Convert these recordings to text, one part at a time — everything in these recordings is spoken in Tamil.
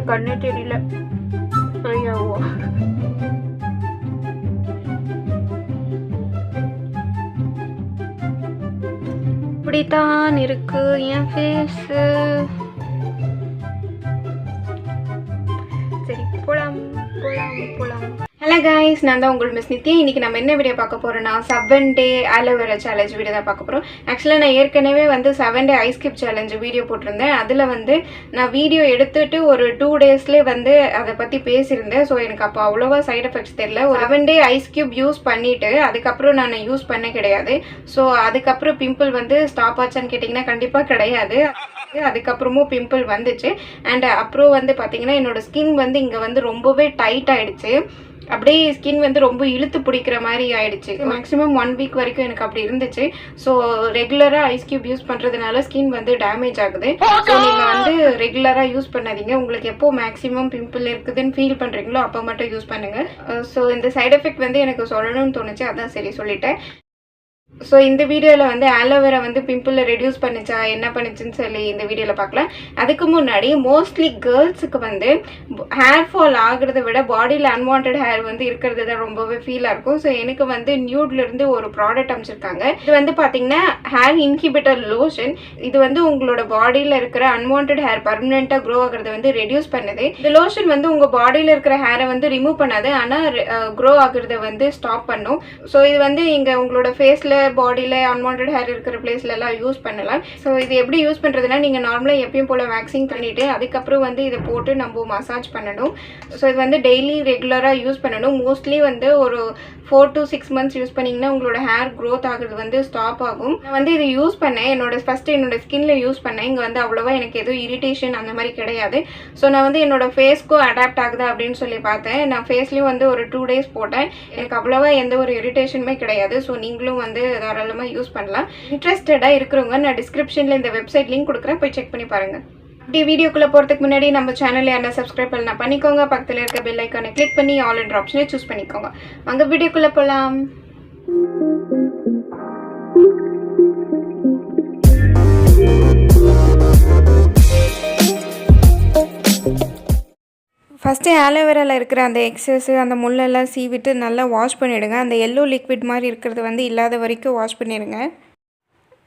கண்ணே தெரியல. ஐயோ, இப்படித்தான் இருக்கு என் ஃபேஸு. சரி, போலாம் போலாம் போலாம். ஹலோ கைஸ், நான் தான் உங்கள் மிஸ் நித்யா. இன்றைக்கி நம்ம என்ன வீடியோ பார்க்க போகிறோன்னா 7 டே அலோவேரா சேலஞ்ச் வீடியோ தான் பார்க்க போகிறோம். ஆக்சுவலாக நான் ஏற்கனவே 7 டே ஐஸ்கியூப் சேலஞ்ச் வீடியோ போட்டிருந்தேன். அதில் நான் வீடியோ எடுத்துகிட்டு ஒரு 2 டேஸ்லேயே அதை பற்றி பேசியிருந்தேன். ஸோ எனக்கு அப்போ அவ்வளோவா சைட் எஃபெக்ட்ஸ் தெரியல. ஒரு 7 டே ஐஸ்கியூப் யூஸ் பண்ணிவிட்டு அதுக்கப்புறம் நான் யூஸ் பண்ண கிடையாது. ஸோ அதுக்கப்புறம் பிம்பிள் ஸ்டாப் ஆச்சான்னு கேட்டிங்கன்னா கண்டிப்பாக கிடையாது. அதுக்கப்புறமும் பிம்பிள் வந்துச்சு. அண்ட் அப்புறம் பார்த்தீங்கன்னா என்னோட ஸ்கின் இங்கே ரொம்பவே டைட் ஆகிடுச்சு. அப்படியே ஸ்கின் ரொம்ப இழுத்து பிடிக்கிற மாதிரி ஆயிடுச்சு. மேக்ஸிமம் 1 வீக் வரைக்கும் எனக்கு அப்படி இருந்துச்சு. ஸோ ரெகுலராக ஐஸ் கியூப் யூஸ் பண்ணுறதுனால ஸ்கின் டேமேஜ் ஆகுது. ஸோ நீங்கள் ரெகுலராக யூஸ் பண்ணாதீங்க. உங்களுக்கு எப்போ மேக்ஸிமம் பிம்பிள் இருக்குதுன்னு ஃபீல் பண்ணுறீங்களோ அப்போ மட்டும் யூஸ் பண்ணுங்கள். ஸோ இந்த சைட் எஃபெக்ட் எனக்கு சொல்லணும்னு தோணுச்சு, அதான் சரி சொல்லிட்டேன். ஸோ இந்த வீடியோவில் ஆலோவேரா பிம்பிளை ரெடியூஸ் பண்ணிச்சா என்ன பண்ணிச்சுன்னு சொல்லி இந்த வீடியோவில் பார்க்கலாம். அதுக்கு முன்னாடி மோஸ்ட்லி கேர்ள்ஸுக்கு ஹேர் ஃபால் ஆகிறத விட பாடியில் அன்வான்ட் ஹேர் இருக்கிறது தான் ரொம்பவே ஃபீலாக இருக்கும். ஸோ எனக்கு நியூட்லேருந்து ஒரு ப்ராடக்ட் அமைச்சிருக்காங்க. இது பார்த்தீங்கன்னா ஹேர் இன்ஹிபிட்டர் லோஷன். இது உங்களோட பாடியில் இருக்கிற அன்வான்ட் ஹேர் பர்மனெண்ட்டாக க்ரோ ஆகிறத ரெடியூஸ் பண்ணுது. இந்த லோஷன் உங்கள் பாடியில் இருக்கிற ஹேரை ரிமூவ் பண்ணாது, ஆனால் க்ரோ ஆகிறத ஸ்டாப் பண்ணும். ஸோ இது இங்கே உங்களோட ஃபேஸில் பாடியில் அன்வான்ட் ஹேர் இருக்கிற பிளேஸ்லாம் யூஸ் பண்ணலாம். ஸோ இது எப்படி யூஸ் பண்ணுறதுனா, நீங்கள் நார்மலாக எப்பயும் போல் வேக்சிங் பண்ணிவிட்டு அதுக்கப்புறம் இதை போட்டு நம்ம மசாஜ் பண்ணணும். ஸோ இது டெய்லி ரெகுலராக யூஸ் பண்ணணும். மோஸ்ட்லி ஒரு 4 to 6 months யூஸ் பண்ணிங்கன்னா உங்களோட ஹேர் க்ரோத் ஆகுறது ஸ்டாப் ஆகும். நான் இது யூஸ் பண்ணேன். என்னோட ஸ்கின்ல யூஸ் பண்ணேன். இங்கே அவ்வளோவா எனக்கு எதுவும் இரிட்டேஷன் அந்த மாதிரி கிடையாது. ஸோ நான் என்னோட ஃபேஸ்க்கும் அடாப்ட் ஆகுதா அப்படின்னு சொல்லி பார்த்தேன். நான் ஃபேஸ்லேயும் ஒரு 2 days போட்டேன். எனக்கு அவ்வளோவா எந்த ஒரு இரிட்டேஷனுமே கிடையாது. ஸோ நீங்களும் தாராளமாக யூஸ் பண்ணலாம். இன்ட்ரெஸ்டடாக இருக்கிறவங்க நான் டிஸ்கிரிப்ஷனில் இந்த வெப்சைட் லிங்க் கொடுக்குறேன், போய் செக் பண்ணி பாருங்கள். அப்படி வீடியோக்குள்ளே போகிறதுக்கு முன்னாடி நம்ம சேனலில் யாரா சப்ஸ்கிரைப் பண்ணலாம் பண்ணிக்கோங்க. பக்கத்தில் இருக்க பெல் ஐக்கானை கிளிக் பண்ணி ஆல் என்ற ஆப்ஷனை சூஸ் பண்ணிக்கோங்க. அங்கே வீடியோக்குள்ளே போகலாம். ஃபஸ்ட்டு ஆலோவேராவில் இருக்கிற அந்த எக்ஸஸ் அந்த முள்ளெல்லாம் சீவிட்டு நல்லா வாஷ் பண்ணிவிடுங்க. அந்த எல்லோ லிக்விட் மாதிரி இருக்கிறது இல்லாத வரைக்கும் வாஷ் பண்ணிடுங்க.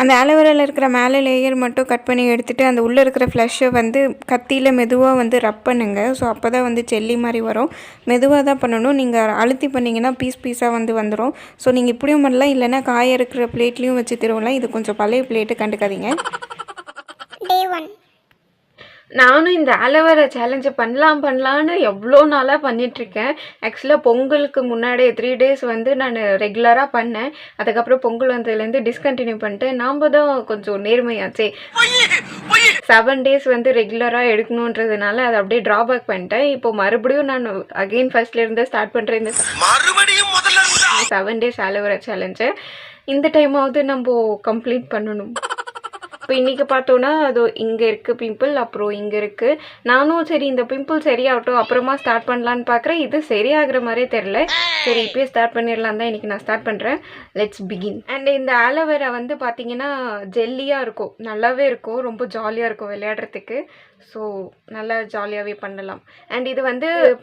அந்த ஆலோவேராவில் இருக்கிற மேலே லேயர் மட்டும் கட் பண்ணி எடுத்துகிட்டு அந்த உள்ளே இருக்கிற ஃப்ளஷ்ஷை கத்தியில் மெதுவாக ரப் பண்ணுங்க. ஸோ அப்போ தான் செல்லி மாதிரி வரும். மெதுவாக தான் பண்ணணும். நீங்கள் அழுத்தி பண்ணிங்கன்னா பீஸாக வந்துடும். ஸோ நீங்கள் இப்படியும் பண்ணலாம், இல்லைன்னா காய இருக்கிற பிளேட்லேயும் வச்சு திருவலாம். இது கொஞ்சம் பழைய பிளேட்டு, கண்டுக்காதீங்க. Day 1 நானும் இந்த ஆலோவேரா சேலஞ்சை பண்ணலான்னு எவ்வளோ நாளாக பண்ணிகிட்ருக்கேன். ஆக்சுவலாக பொங்கலுக்கு முன்னாடி 3 days நான் ரெகுலராக பண்ணேன். அதுக்கப்புறம் பொங்கல் வந்ததுலேருந்து டிஸ்கண்டினியூ பண்ணிட்டேன். நாம் தான் கொஞ்சம் நேர்மையாச்சே. 7 days ரெகுலராக எடுக்கணுன்றதுனால அதை அப்படியே ட்ராபேக் பண்ணிட்டேன். இப்போ மறுபடியும் நான் அகெயின் ஃபர்ஸ்ட்லேருந்து ஸ்டார்ட் பண்ணுறேன் இந்த 7 days ஆலோவேரா சேலஞ்சை. இந்த டைமாவது நம்ம கம்ப்ளீட் பண்ணணும். இப்போ இன்றைக்கி பார்த்தோன்னா அது இங்கே இருக்குது பிம்பிள், அப்புறம் இங்கே இருக்குது. நானும் சரி இந்த பிம்பிள் சரியாகட்டும் அப்புறமா ஸ்டார்ட் பண்ணலான்னு பார்க்குறேன். இது சரியாகிற மாதிரியே தெரில. சரி இப்போயே ஸ்டார்ட் பண்ணிடலாம் தான் இன்றைக்கி நான் ஸ்டார்ட் பண்ணுறேன். Let's begin. அண்ட் இந்த ஆலோவேரா பார்த்தீங்கன்னா ஜெல்லியாக இருக்கும், நல்லாவே இருக்கும், ரொம்ப ஜாலியாக இருக்கும் விளையாடுறதுக்கு. ஸோ நல்லா ஜாலியாகவே பண்ணலாம். அண்ட் இது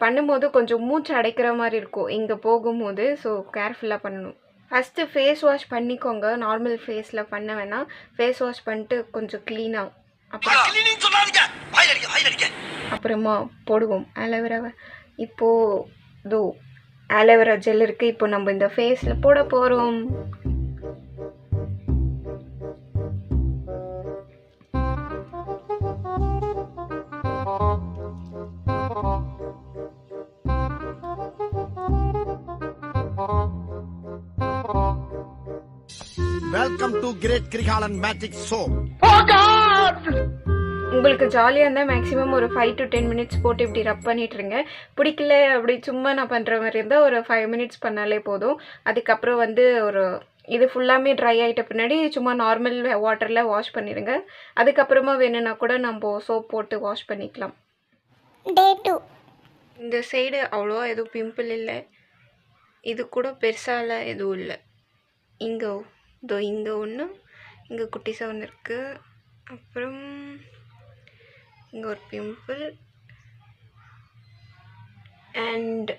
பண்ணும்போது கொஞ்சம் மூச்சு அடைக்கிற மாதிரி இருக்கும் இங்கே போகும்போது. ஸோ கேர்ஃபுல்லாக பண்ணணும். ஃபஸ்ட்டு ஃபேஸ் வாஷ் பண்ணிக்கோங்க. நார்மல் ஃபேஸில் பண்ண வேணாம். ஃபேஸ் வாஷ் பண்ணிட்டு கொஞ்சம் க்ளீனாக அப்புறமா போடுவோம் ஆலோவேராவை. இப்போது இதோ ஆலோவேரா ஜெல் இருக்குது. இப்போ நம்ம இந்த ஃபேஸில் போட போகிறோம். Welcome to Great Krigalan Magic Show. உங்களுக்கு ஜாலியாக இருந்தால் மேக்ஸிமம் ஒரு 5 to 10 minutes போட்டு இப்படி ரப் பண்ணிட்டுருங்க. பிடிக்கல அப்படி சும்மா நான் பண்ணுற மாதிரி இருந்தால் ஒரு 5 minutes பண்ணாலே போதும். அதுக்கப்புறம் ஒரு இது ஃபுல்லாமே ட்ரை ஆகிட்ட பின்னாடி சும்மா நார்மல் வாட்டரில் வாஷ் பண்ணிடுங்க. அதுக்கப்புறமா வேணும்னா கூட நம்ம சோப் போட்டு வாஷ் பண்ணிக்கலாம். Day 2 இந்த சைடு அவ்வளோவா எதுவும் பிம்பிள் இல்லை. இது கூட பெருசால எதுவும் இல்லை. இங்கே இதோ இங்கே ஒன்று, இங்கே குட்டிஸாக ஒன்று இருக்குது. அப்புறம் இங்கே ஒரு பிம்பிள், அண்ட்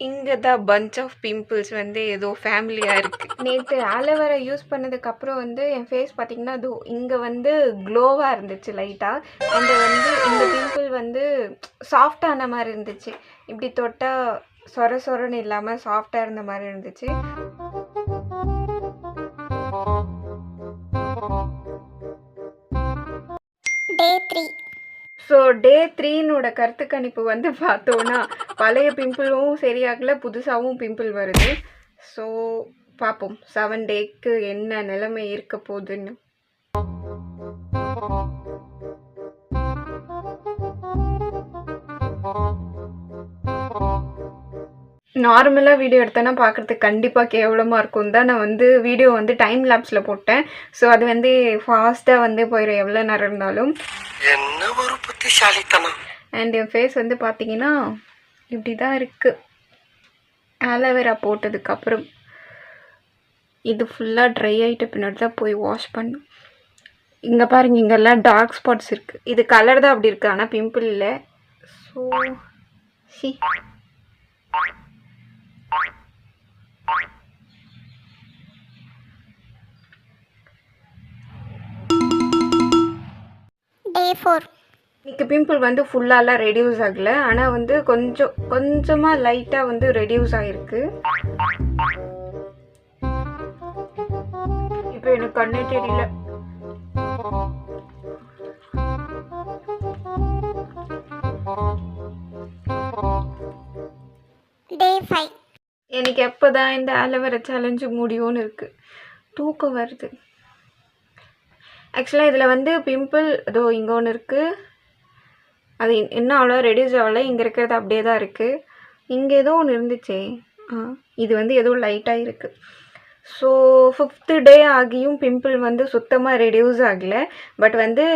இங்கே தான் பஞ்ச் ஆஃப் பிம்பிள்ஸ் வந்து ஏதோ ஃபேமிலியாக இருக்குது. நேற்று ஆலோவேரா யூஸ் பண்ணதுக்கப்புறம் வந்து என் ஃபேஸ் பார்த்திங்கன்னா அது இங்கே வந்து க்ளோவாக இருந்துச்சு லைட்டாக. அண்ட் வந்து இந்த பிம்பிள் வந்து சாஃப்டான மாதிரி இருந்துச்சு. இப்படி தொட்டால் சொர சொரன்னு இல்லாமல் சாஃப்டாக இருந்த மாதிரி இருந்துச்சு. Day 3. ஸோ டே 3 கருத்து கணிப்பு வந்து பார்த்தோன்னா பழைய பிம்பிளும் சரியாகல, புதுசாகவும் பிம்பிள் வருது. ஸோ பார்ப்போம் 7 டேக்கு என்ன நிலைமை இருக்க போகுதுன்னு. நார்மலாக வீடியோ எடுத்தேன்னா பார்க்குறதுக்கு கண்டிப்பாக கேவலமாக இருக்கும் தான் நான் வந்து வீடியோ வந்து டைம் லேப்ஸில் போட்டேன். ஸோ அது வந்து ஃபாஸ்ட்டாக வந்து போயிடும் எவ்வளோ நேரம் இருந்தாலும். என்ன ஒரு புத்திசாலித்தனம். அண்ட் என் ஃபேஸ் வந்து பார்த்தீங்கன்னா இப்படி தான் இருக்குது. ஆலோவேரா போட்டதுக்கப்புறம் இது ஃபுல்லாக ட்ரை ஆகிட்ட பின்னாடி தான் போய் வாஷ் பண்ணும். இங்கே பாருங்கள், இங்கெல்லாம் டார்க் ஸ்பாட்ஸ் இருக்குது. இது கலர் தான் அப்படி இருக்குது, ஆனால் பிம்பிள் இல்லை. So C Day 4. இன்னைக்கு பிம்பிள் வந்து ஃபுல்லாலாம் ரெடியூஸ் ஆகலை, ஆனால் வந்து கொஞ்சமாக லைட்டாக வந்து ரெடியூஸ் ஆகிருக்கு. இப்போ எனக்கு கண்ணே தெரியல. Day 5. எனக்கு எப்போ தான் இந்த ஆலோவேரா சேலஞ்சு முடியும்னு இருக்குது. தூக்கம் வருது. ஆக்சுவலாக இதில் வந்து பிம்பிள் ஏதோ இங்கே ஒன்று இருக்குது, அது இன்னும் அவ்வளோ ரெடியூஸ் ஆகலை. இங்கே இருக்கிறது அப்படியே தான் இருக்குது. இங்கே ஏதோ ஒன்று இருந்துச்சே, இது வந்து ஏதோ லைட்டாக இருக்குது. ஸோ 5th டே ஆகியும் பிம்பிள் வந்து சுத்தமாக ரெடியூஸ் ஆகலை. பட் வந்து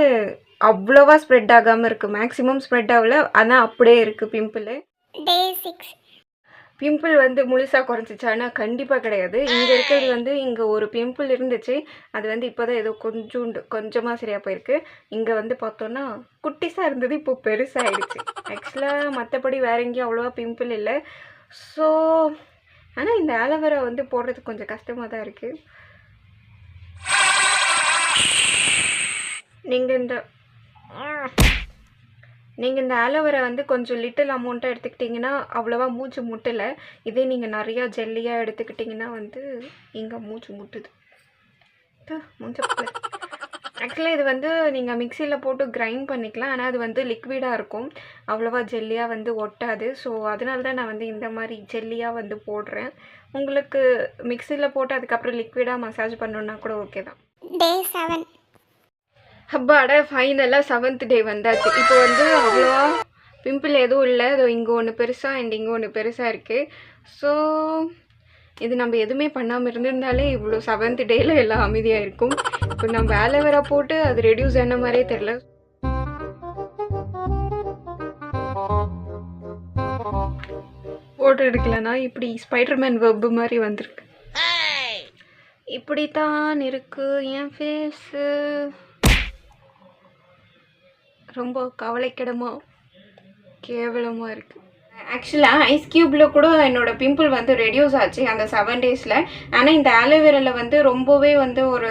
அவ்வளோவா ஸ்ப்ரெட் ஆகாமல் இருக்குது. மேக்ஸிமம் ஸ்ப்ரெட் ஆகலை, ஆனால் அப்படியே இருக்குது பிம்பிள். Day 6. பிம்பிள் வந்து முழுசாக குறைஞ்சிச்சானா கண்டிப்பாக கிடையாது. இங்கே இருக்கிறது வந்து இங்கே ஒரு பிம்பிள் இருந்துச்சு, அது வந்து இப்போ தான் ஏதோ கொஞ்சமாக சரியாக போயிருக்கு. இங்கே வந்து பார்த்தோன்னா குட்டிஸாக இருந்தது, இப்போ பெருசாகிடுச்சு. ஆக்சுவலாக மற்றபடி வேறு எங்கேயும் அவ்வளோவா பிம்பிள் இல்லை. ஸோ ஆனால் இந்த ஆலோவேரா வந்து போடுறதுக்கு கொஞ்சம் கஷ்டமாக தான் இருக்குது. நீங்கள் இந்த ஆலோவேரா வந்து கொஞ்சம் லிட்டில் அமௌண்ட்டாக எடுத்துக்கிட்டிங்கன்னா அவ்வளோவா மூச்சு முட்டலை. இதே நீங்கள் நிறையா ஜெல்லியாக எடுத்துக்கிட்டிங்கன்னா வந்து இங்கே மூச்சு முட்டுது. ஆக்சுவலாக இது வந்து நீங்கள் மிக்சியில் போட்டு கிரைண்ட் பண்ணிக்கலாம், ஆனால் அது வந்து லிக்விடாக இருக்கும், அவ்வளோவா ஜெல்லியாக வந்து ஒட்டாது. ஸோ அதனால தான் நான் வந்து இந்த மாதிரி ஜெல்லியாக வந்து போடுறேன். உங்களுக்கு மிக்சியில் போட்டு அதுக்கப்புறம் லிக்விடாக மசாஜ் பண்ணணுன்னா கூட ஓகே தான். Day 7. அப்பாடா, ஃபைனலாக 7th டே வந்தாச்சு. இப்போ வந்து அவ்வளோவா பிம்பிள் எதுவும் இல்லை. அதோ இங்கே ஒன்று பெருசாக அண்ட் இங்கே ஒன்று பெருசாக இருக்குது. ஸோ இது நம்ம எதுவுமே பண்ணாமல் இருந்திருந்தாலே இவ்வளோ 7th டேயில் எல்லாம் அமைதியாக இருக்கும். இப்போ நம்ம ஆலோவேரா போட்டு அது ரெடியூஸ் ஆன மாதிரியே தெரில. போட்டு எடுக்கலன்னா இப்படி ஸ்பைடர்மேன் வெப் மாதிரி வந்திருக்கு. இப்படித்தான் இருக்குது என் ஃபேஸு. ரொம்ப கவலைக்கிடமாக கேவலமாக இருக்குது. ஆக்சுவலாக ஐஸ்கியூபில் கூட என்னோடய பிம்பிள் வந்து ரெடியூஸ் ஆச்சு அந்த 7 டேஸில். ஆனால் இந்த ஆலோவேராவில் வந்து ரொம்பவே வந்து ஒரு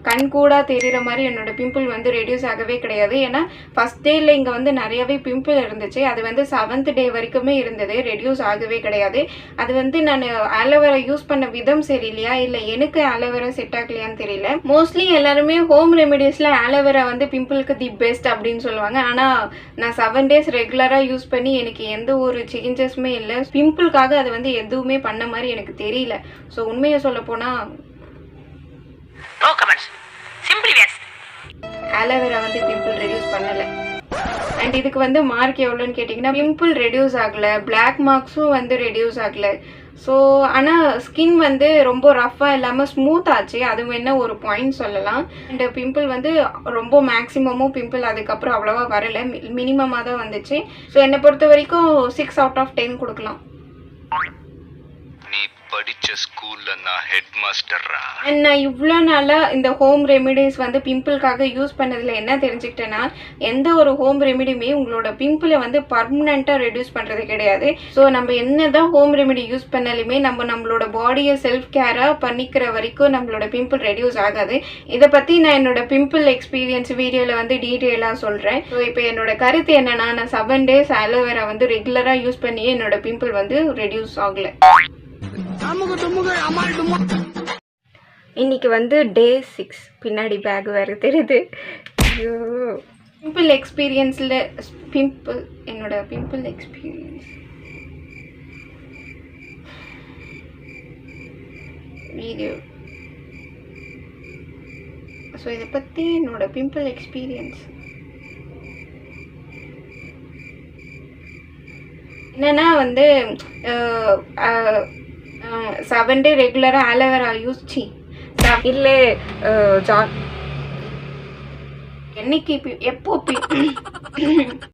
கண்கூடாக தெரிகிற மாதிரி என்னோடய பிம்பிள் வந்து ரெடியூஸ் ஆகவே கிடையாது. ஏன்னா ஃபஸ்ட் டேயில் இங்கே வந்து நிறையவே பிம்பிள் இருந்துச்சு, அது வந்து 7th டே வரைக்குமே இருந்தது, ரெடியூஸ் ஆகவே கிடையாது. அது வந்து நான் ஆலோவேரா யூஸ் பண்ண விதம் சரியில்லையா இல்லை எனக்கு ஆலோவேரா செட் ஆகலையான்னு தெரியல. மோஸ்ட்லி எல்லாருமே ஹோம் ரெமெடிஸில் ஆலோவேரா வந்து பிம்பிளுக்கு தி பெஸ்ட் அப்படின்னு சொல்லுவாங்க. ஆனால் நான் 7 டேஸ் ரெகுலராக யூஸ் பண்ணி எனக்கு எந்த ஒரு சேஞ்சஸுமே இல்லை. பிம்பிளுக்காக அது வந்து எதுவுமே பண்ண மாதிரி எனக்கு தெரியல. ஸோ உண்மையை சொல்ல போனால் ஆலோவேரா வந்து பிம்பிள் ரெடியூஸ் பண்ணலை. அண்ட் இதுக்கு வந்து மார்க் எவ்வளோன்னு கேட்டிங்கன்னா பிம்பிள் ரெடியூஸ் ஆகலை, பிளாக் மார்க்ஸும் வந்து ரெடியூஸ் ஆகலை. ஸோ ஆனால் ஸ்கின் வந்து ரொம்ப ரஃப்பாக இல்லாமல் ஸ்மூத் ஆச்சு, அது என்ன ஒரு பாயிண்ட் சொல்லலாம். அண்ட் பிம்பிள் வந்து ரொம்ப மேக்ஸிமமும் பிம்பிள் அதுக்கப்புறம் அவ்வளோவா வரலை, மினிமமாக தான் வந்துச்சு. ஸோ என்னை பொறுத்த வரைக்கும் 6 out of 10 கொடுக்கலாம். நீ படிச்ச ஸ்கூல்ல நான் ஹெட் மாஸ்டர்ரா. அண்ட் நான் இவ்வளோ நாளாக இந்த ஹோம் ரெமிடிஸ் வந்து பிம்பிள்காக யூஸ் பண்ணதில் என்ன தெரிஞ்சுக்கிட்டேன்னா, எந்த ஒரு ஹோம் ரெமிடியுமே உங்களோட பிம்பிளை வந்து பர்மனெண்ட்டாக ரெடியூஸ் பண்ணுறது கிடையாது. ஸோ நம்ம என்ன தான் ஹோம் ரெமிடி யூஸ் பண்ணாலுமே நம்மளோட பாடியை செல்ஃப் கேராக பண்ணிக்கிற வரைக்கும் நம்மளோட பிம்பிள் ரெடியூஸ் ஆகாது. இதை பற்றி நான் என்னோட பிம்பிள் எக்ஸ்பீரியன்ஸ் வீடியோவில் வந்து டீட்டெயிலாக சொல்கிறேன். ஸோ இப்போ என்னோட கருத்து என்னன்னா, நான் 7 days அலோவேரா வந்து ரெகுலராக யூஸ் பண்ணி என்னோட பிம்பிள் வந்து ரெடியூஸ் ஆகலை. இன்னைக்கு வந்து டே 6. பின்னாடி பேக் வேறு தெரியுது. ஐயோ, பிம்பிள் எக்ஸ்பீரியன்ஸில் என்னோட பிம்பிள் எக்ஸ்பீரியன்ஸ் வீடியோ. ஸோ இதை பற்றி என்னோட பிம்பிள் எக்ஸ்பீரியன்ஸ் என்னன்னா வந்து 7 day ரெகுலராக அலோவேரா யூஸ் இல்லை என்னைக்கு எப்போ